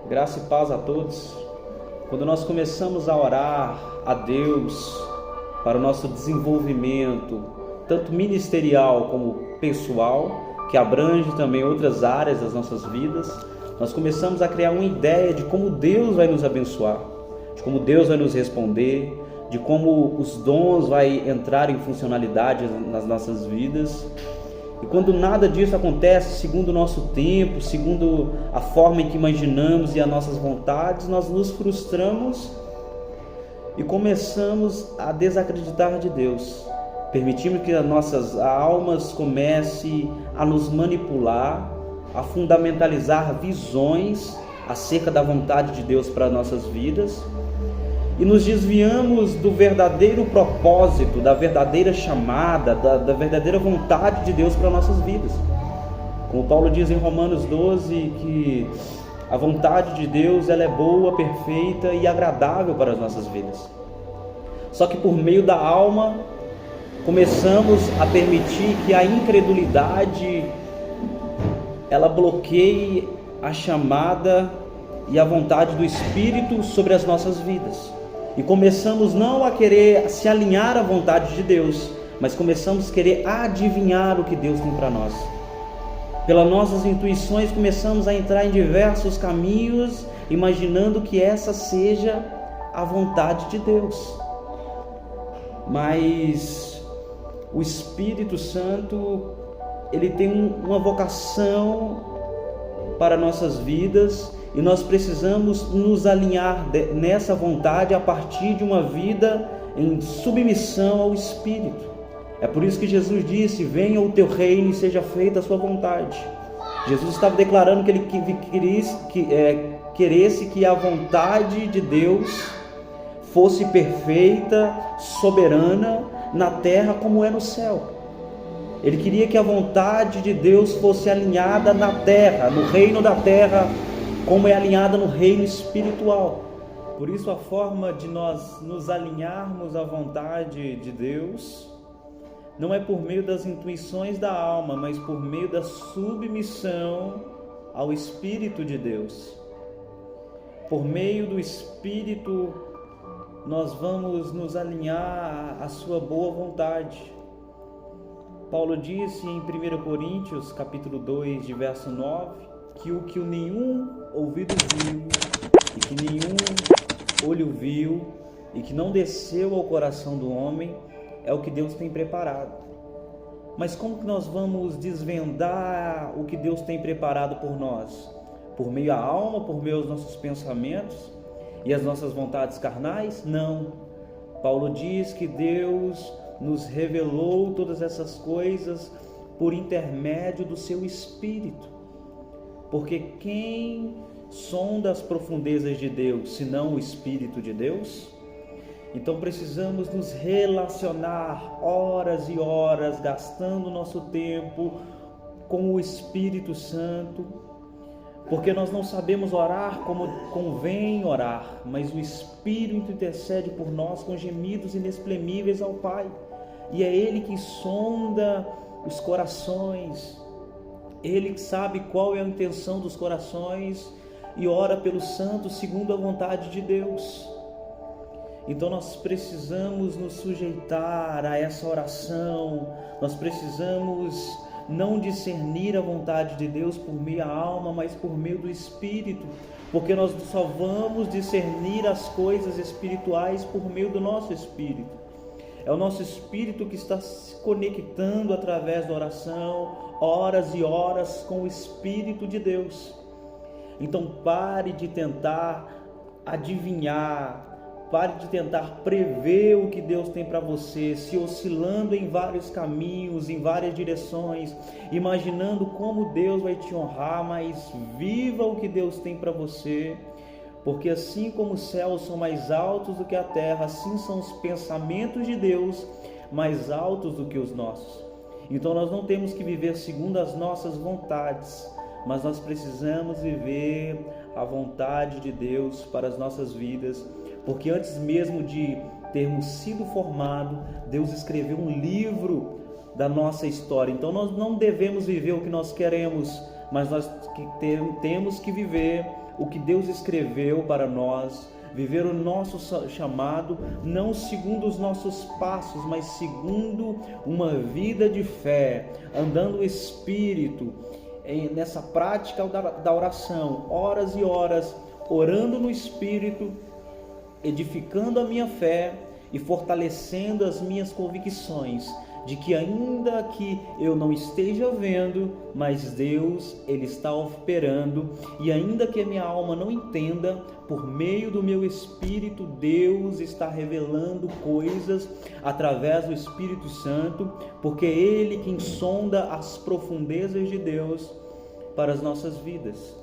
Graça e paz a todos. Quando nós começamos a orar a Deus para o nosso desenvolvimento, tanto ministerial como pessoal, que abrange também outras áreas das nossas vidas, nós começamos a criar uma ideia de como Deus vai nos abençoar, de como Deus vai nos responder, de como os dons vai entrar em funcionalidade nas nossas vidas. E quando nada disso acontece segundo o nosso tempo, segundo a forma em que imaginamos e as nossas vontades, nós nos frustramos e começamos a desacreditar de Deus. Permitimos que as nossas almas comecem a nos manipular, a fundamentalizar visões acerca da vontade de Deus para as nossas vidas, e nos desviamos do verdadeiro propósito, da verdadeira chamada, da verdadeira vontade de Deus para nossas vidas. Como Paulo diz em Romanos 12, que a vontade de Deus ela é boa, perfeita e agradável para as nossas vidas. Só que por meio da alma, começamos a permitir que a incredulidade ela bloqueie a chamada e a vontade do Espírito sobre as nossas vidas. E começamos não a querer se alinhar à vontade de Deus, mas começamos a querer adivinhar o que Deus tem para nós. Pelas nossas intuições começamos a entrar em diversos caminhos, imaginando que essa seja a vontade de Deus. Mas o Espírito Santo, ele tem uma vocação para nossas vidas, e nós precisamos nos alinhar nessa vontade a partir de uma vida em submissão ao Espírito. É por isso que Jesus disse: venha o teu reino e seja feita a sua vontade. Jesus estava declarando que ele queresse que a vontade de Deus fosse perfeita, soberana, na terra como é no céu. Ele queria que a vontade de Deus fosse alinhada na terra, no reino da terra, como é alinhada no reino espiritual. Por isso a forma de nós nos alinharmos à vontade de Deus não é por meio das intuições da alma, mas por meio da submissão ao Espírito de Deus. Por meio do Espírito nós vamos nos alinhar à sua boa vontade. Paulo disse em 1 Coríntios capítulo 2, de verso 9, que o que nenhum ouvido viu, e que nenhum olho viu, e que não desceu ao coração do homem, é o que Deus tem preparado. Mas como que nós vamos desvendar o que Deus tem preparado por nós? Por meio da alma, por meio dos nossos pensamentos e as nossas vontades carnais? Não. Paulo diz que Deus nos revelou todas essas coisas por intermédio do seu Espírito. Porque quem sonda as profundezas de Deus, senão o Espírito de Deus? Então precisamos nos relacionar horas e horas, gastando nosso tempo com o Espírito Santo, porque nós não sabemos orar como convém orar, mas o Espírito intercede por nós com gemidos inexprimíveis ao Pai, e é Ele que sonda os corações. Ele que sabe qual é a intenção dos corações e ora pelos santos segundo a vontade de Deus. Então nós precisamos nos sujeitar a essa oração, nós precisamos não discernir a vontade de Deus por meio da alma, mas por meio do Espírito, porque nós só vamos discernir as coisas espirituais por meio do nosso Espírito. É o nosso Espírito que está se conectando através da oração, horas e horas com o Espírito de Deus. Então pare de tentar adivinhar, pare de tentar prever o que Deus tem para você, se oscilando em vários caminhos, em várias direções, imaginando como Deus vai te honrar, mas viva o que Deus tem para você. Porque assim como os céus são mais altos do que a terra, assim são os pensamentos de Deus mais altos do que os nossos. Então nós não temos que viver segundo as nossas vontades, mas nós precisamos viver a vontade de Deus para as nossas vidas, porque antes mesmo de termos sido formados, Deus escreveu um livro da nossa história. Então nós não devemos viver o que nós queremos, mas nós temos que viver o que Deus escreveu para nós, viver o nosso chamado, não segundo os nossos passos, mas segundo uma vida de fé, andando no Espírito, nessa prática da oração, horas e horas, orando no Espírito, edificando a minha fé e fortalecendo as minhas convicções de que ainda que eu não esteja vendo, mas Deus, Ele está operando, e ainda que a minha alma não entenda, por meio do meu Espírito, Deus está revelando coisas através do Espírito Santo, porque é Ele quem sonda as profundezas de Deus para as nossas vidas.